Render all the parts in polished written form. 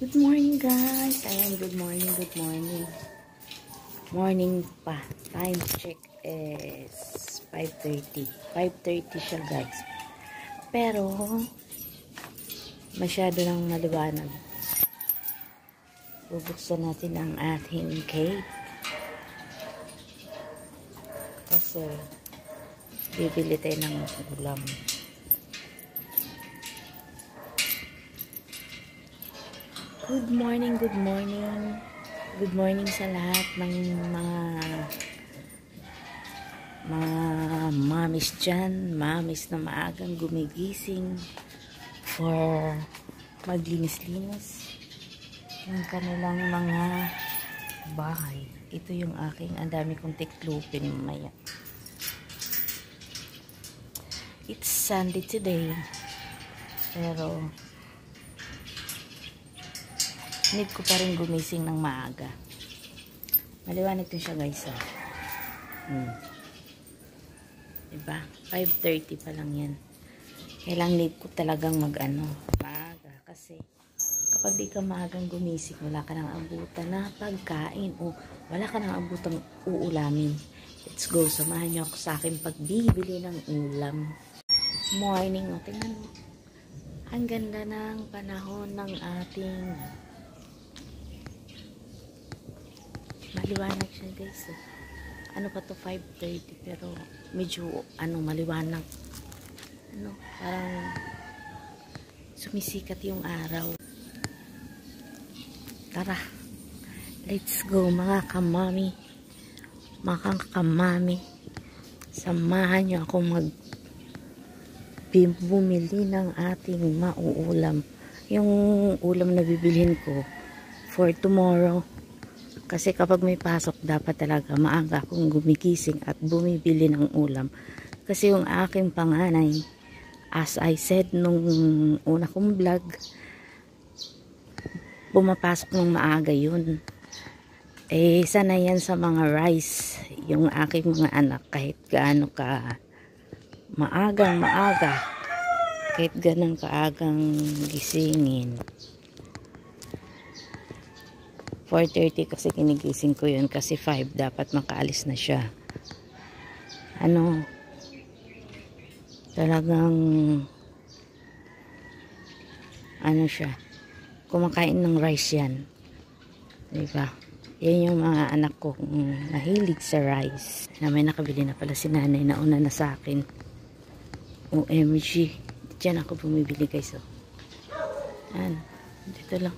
Good morning guys. Ayan, good morning, good morning. Morning pa. Time check is 5:30. 5:30 siya guys. Pero masyado nang maliwanag. Bubuksan natin ang ating cake. Kasi bibili tayo ng ulam. Good morning, good morning. Good morning sa lahat ng mga mamis dyan. Mamis na maagang gumigising for maglinis-linis ng kanilang mga bahay. Ito yung aking, ang dami kong tiklupin mamaya. It's Sunday today. Pero need ko pa rin gumising ng maaga. Maliwanag din siya guys. Diba? 5:30 pa lang yan. Kailang need ko talagang maaga. Kasi kapag di ka maagang gumising, wala ka nang abutan na pagkain o wala ka nang abutang uulamin. Let's go. Samahan niyo ako sa akin pagbibili ng ulam. Morning. O, tingnan mo. Ang ganda ng panahon ng ating maliwanag siya guys. Ano pa to, 5:30 pero medyo maliwanag. Parang sumisikat yung araw. Tara. Let's go mga kamami. Mga kamami. Samahan niyo ako bumili ng ating mauulam. Yung ulam na bibilhin ko for tomorrow. Kasi kapag may pasok, dapat talaga maaga akong gumigising at bumibili ng ulam. Kasi yung aking panganay, as I said nung una kong vlog, pumapasok ng maaga yun. Sana yan sa mga rice, yung aking mga anak, kahit gaano ka maaga, kahit ganun kaagang gisingin. 4:30 kasi kinigising ko yun kasi 5 dapat makaalis na siya. Talagang siya, kumakain ng rice yan, diba? Yan yung mga anak ko mahilig sa rice. Na may nakabili na pala si nanay, nauna na sa akin. OMG, dyan ako bumibili guys. Yan, dito lang.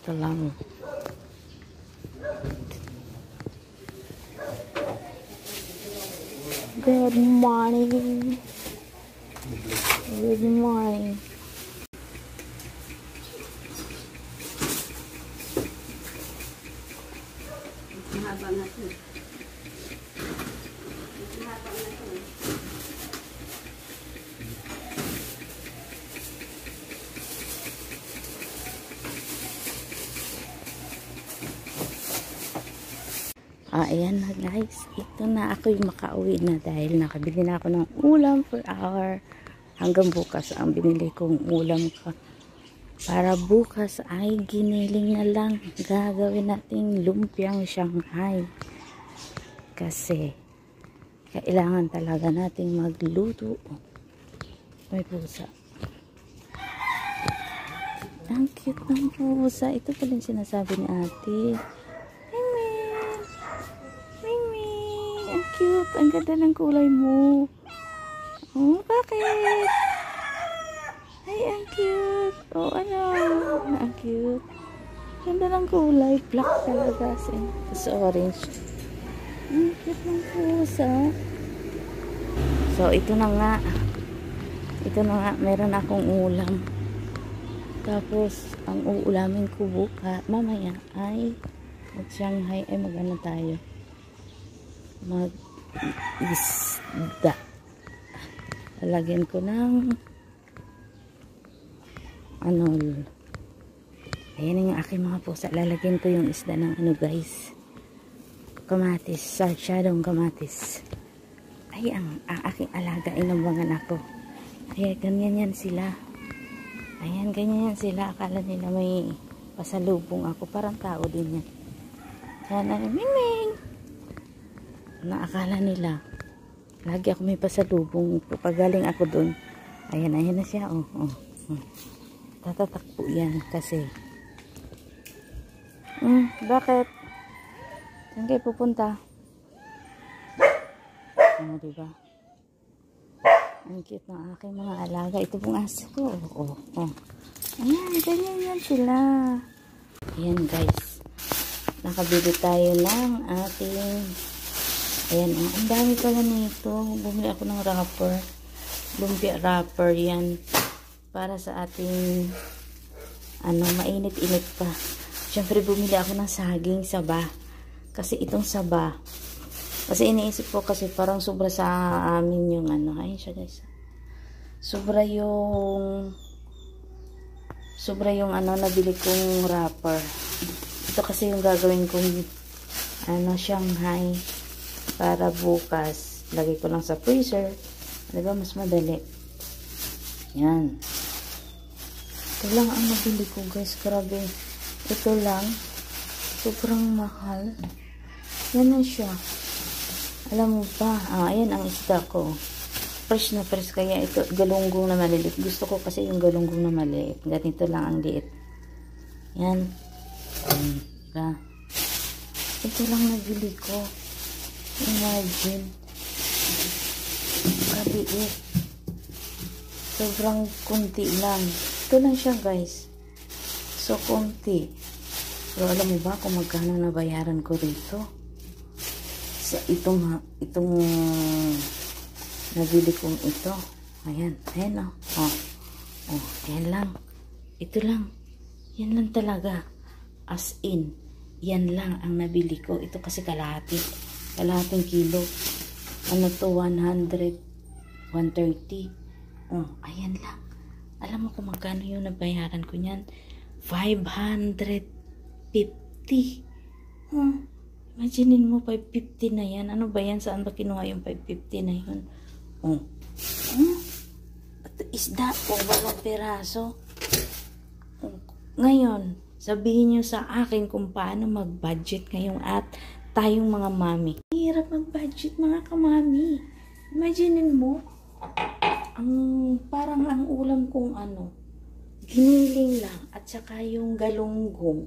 Ito lang. Good morning. Good morning. Mahaba na ito. Mahaba na ito. Ayan na guys, ito na ako yung makauwi na dahil nakabili na ako ng ulam for hour. Hanggang bukas ang binili kong ulam ko. Para bukas ay giniling na lang. Gagawin nating lumpiang Shanghai. Kasi kailangan talaga nating magluto. May pusa. Ang cute ng pusa. Ito pala yung sinasabi ni ate. Cute. Ang ganda ng kulay mo. Oh, bakit? Ay, ang cute. Oh, ang cute. Ganda ng kulay. Black talaga. Tapos orange. Ang cute ng pusa. So, ito na nga. Meron akong ulam. Tapos, ang uulamin ko mamaya ay mag-Shanghai. Ay, mag-ano tayo? Mag-isda. Lalagyan ko ng ayan yung aking mga pusa. Lalagyan ko yung isda ng guys, kamatis, sarsyadong kamatis. Ay, ang aking alaga ay ng mga anak ko. Kaya ganyan yan sila. Ayan, ganyan yan sila. Akala nila may pasalubong ako. Parang tao din yan. Ayan, ay, Mingming! Naakala nila. Lagi ako may pasalubong. Pagaling ako dun. Ayan, ayan na siya. Oh, oh, oh. Tatatakpo yan kasi. Bakit? Saan kayo pupunta? Ano, diba? Ang cute ng aking mga alaga. Ito pong aso ko. Oh, oh. Ayan, ganyan yan sila. Ayan guys. Nakabili tayo ng ating... Ayan, oh. Ang dami pala nito. Bumili ako ng wrapper. Lumpia wrapper yan. Para sa ating... mainit-init pa. Siyempre, bumili ako ng saging saba. Kasi itong saba, kasi iniisip ko kasi parang sobra sa amin yung ayun siya guys. Sobra yung nabili kong wrapper. Ito kasi yung gagawin kong Shanghai para bukas. Lagay ko lang sa freezer. Diba, mas madali. Yan. Ito lang ang nabili ko guys. Grabe. Ito lang. Sobrang mahal. Yan na siya. Alam mo ba? Ayan ang isda ko. Fresh na fresh. Kaya ito, galunggong na maliit. Gusto ko kasi yung galunggong na maliit. Ganito lang ang liit. Yan. Diba? Ito lang nabili ko. Imagine. Kaliit. Sobrang kunti lang. Ito lang siya guys. So, kunti. Pero alam mo ba kung magkano nabayaran ko rito? Sa itong nabili kong ito. Ayan. Ayan o. Ayan lang. Ito lang. Yan lang talaga. As in. Yan lang ang nabili ko. Ito kasi kalahati. Kalahating kilo. Ano to? 100. 130. Ayan lang. Alam mo kung magkano yung nabayaran ko niyan? 550. Imaginin mo, 550 na yan. Ano ba yan? Saan ba kinuha yung 550 na yun? Isda o 8 peraso. Ngayon, sabihin nyo sa akin kung paano mag-budget ngayong at tayong mga mami. Hirap mag-budget mga kamami. Imaginin mo, parang ang ulam kong giniling lang at saka yung galunggong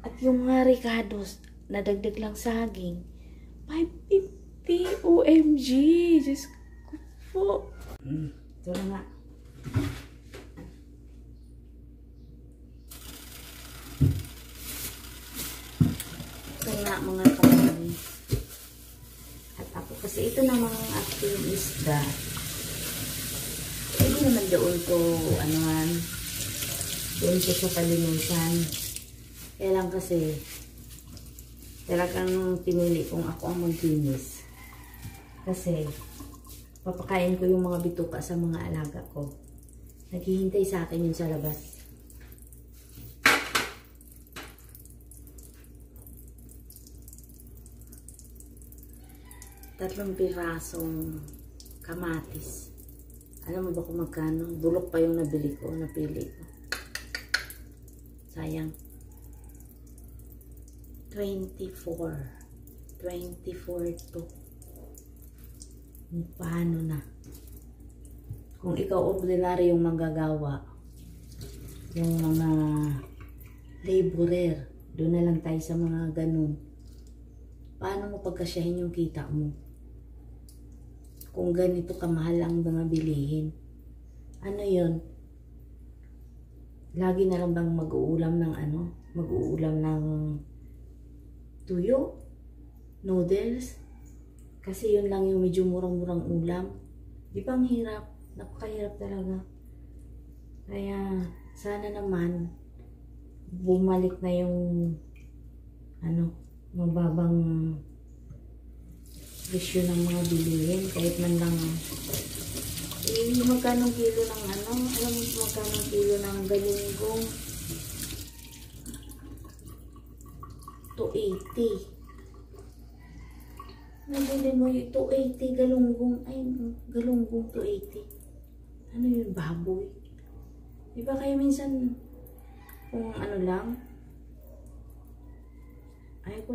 at yung mga ricados na dagdag lang saging 550. OMG, Diyos ko po. Ito na nga. Ito nga mga kamami. At ako kasi ito namang aking isda. Hindi naman doon ko doon ko sa kalimutan. Kaya lang kasi talagang pinili kung ako ang maglinis. Kasi papakain ko yung mga bituka sa mga alaga ko. Naghihintay sa akin yun sa labas. Tatlong pirasong kamatis. Alam mo ba kung magkano? Bulok pa yung napili ko. Sayang. 24 to. Paano na? Kung ikaw ordinary yung manggagawa, yung mga laborer, doon na lang tayo sa mga ganun. Paano mo pagkasyahin yung kita mo? Kung ganito kamahal ang mga bilihin. Ano yun? Lagi na lang bang mag-uulam ng mag-uulam ng tuyo? Noodles? Kasi yun lang yung medyo murang-murang ulam. Di ba ang hirap? Napakahirap talaga. Kaya sana naman bumalik na yung mababang presyo ng mga bilihin. Kahit man lang magkano kilo ng alam mo magkano kilo ng galunggong? 280. Nabili mo yung 280 galunggong. Ay, galunggong 280. Ano yun? Baboy. Di ba kayo minsan, kung ano lang, ayaw ko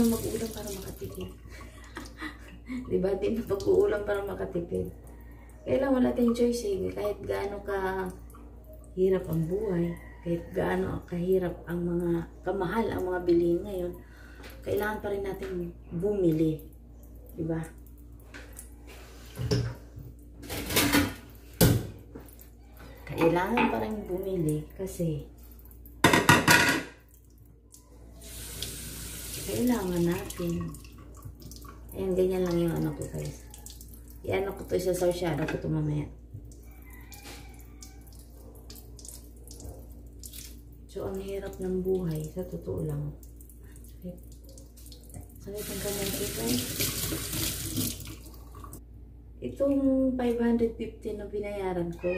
na mag-ulam para makatipid. Di ba? Di na pag-uulam para makatipid. Kaya lang wala tayong choice eh. Kahit gaano ka hirap ang buhay, kahit gaano kahirap ang kamahal ang mga bilihin ngayon, kailangan pa rin natin bumili. Diba? Kailangan pa rin bumili kasi kailangan natin. Ayan, ganyan lang yung ano ko guys. I-ano ko to, isasaw-shadow ko to mamaya. So, ang hirap ng buhay, sa totoo lang. Sakit ang kamay ko guys. Itong 550 na binayaran ko,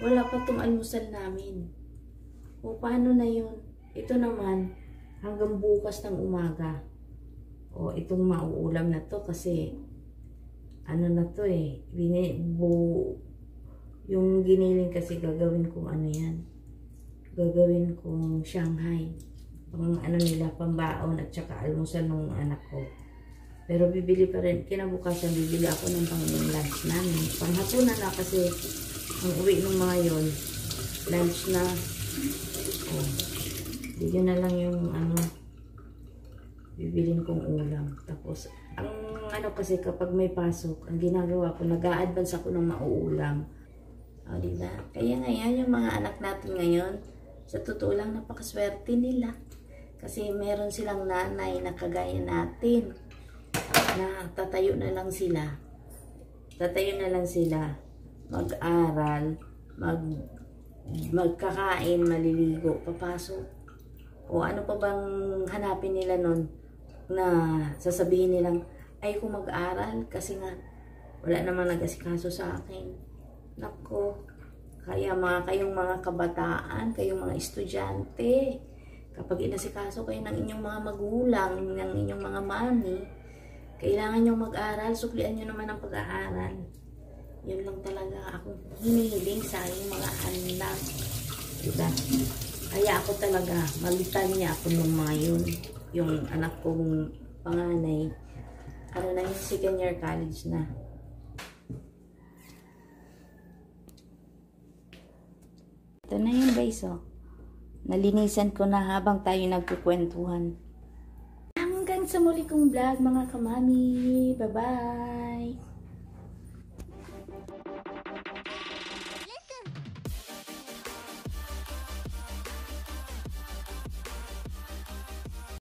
wala pa tong almusal namin. O paano na yun? Ito naman, hanggang bukas ng umaga. O itong mauulam na to kasi, ano na to eh, yung giniling kasi gagawin kong ano yan. Gagawin kong Shanghai. Pang ano nila, pambaon at saka almusal ng anak ko. Pero bibili pa rin, kinabukasan bibili ako ng pang-lunch namin. Panghapunan na kasi ang uwi ng mga yon, lunch na. Oh, yun na lang yung ano, bibilin kong ulam. Tapos, ang ano kasi kapag may pasok, ang ginagawa ko, nag-a-advance ako ng mauulam. O, diba? Kaya ngayon, yung mga anak natin ngayon, sa totoo lang, napakaswerte nila. Kasi meron silang nanay na kagaya natin. Na tatayo na lang sila. Tatayo na lang sila. Mag-aral, magkakain, maliligo, papasok. O ano pa bang hanapin nila nun na sasabihin nilang, ay kung mag-aral kasi nga wala namang nag-asikaso sa akin. Nako, kaya kayong mga kabataan, kayong mga estudyante, kapag inasikaso kayo ng inyong mga magulang, ng inyong mga mami, kailangan nyo mag-aral, suklian nyo naman ang pag-aaral. Yun lang talaga ako hinihiling sa aking mga anak. Diba? Kaya ako talaga, malitan niya ako ng mga yun. Yung anak kong panganay, ano na yung second year college na. Ito na yun guys, oh. Nalinisan ko na habang tayo nagkukwentuhan. Hanggang sa muli kong vlog mga kamami. Bye-bye!